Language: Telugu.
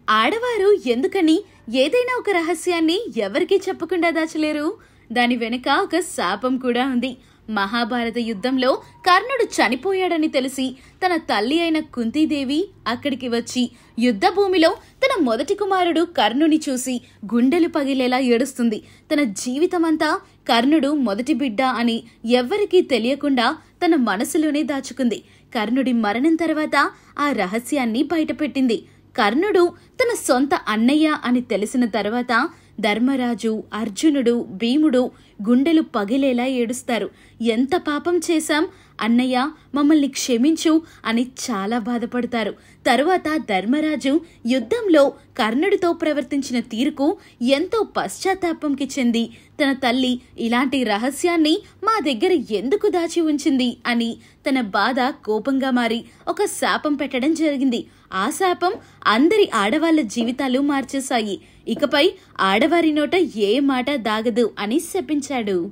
ఆడవారు ఎందుకని ఏదైనా ఒక రహస్యాన్ని ఎవరికీ చెప్పకుండా దాచలేరు? దాని వెనుక ఒక శాపం కూడా ఉంది. మహాభారత యుద్ధంలో కర్ణుడు చనిపోయాడని తెలిసి తన తల్లి అయిన కుంతీదేవి అక్కడికి వచ్చి యుద్ధ భూమిలో తన మొదటి కుమారుడు కర్ణుని చూసి గుండెలు పగిలేలా ఏడుస్తుంది. తన జీవితమంతా కర్ణుడు మొదటి బిడ్డ అని ఎవ్వరికీ తెలియకుండా తన మనసులోనే దాచుకుంది. కర్ణుడి మరణం తర్వాత ఆ రహస్యాన్ని బయటపెట్టింది. కర్ణుడు తన సొంత అన్నయ్య అని తెలిసిన తర్వాత ధర్మరాజు, అర్జునుడు, భీముడు గుండెలు పగిలేలా ఏడుస్తారు. ఎంత పాపం చేశాం అన్నయ్య, మమ్మల్ని క్షమించు అని చాలా బాధపడతారు. తరువాత ధర్మరాజు యుద్ధంలో కర్ణుడితో ప్రవర్తించిన తీరుకు ఎంతో పశ్చాత్తాపంకి చెంది తన తల్లి ఇలాంటి రహస్యాన్ని మా దగ్గర ఎందుకు దాచి ఉంచింది అని తన బాధ కోపంగా మారి ఒక శాపం పెట్టడం జరిగింది. ఆ శాపం అందరి ఆడవాళ్ల జీవితాలు మార్చేశాయి. ఇకపై ఆడవారి నోట ఏ మాట దాగదు అని శపించాడు.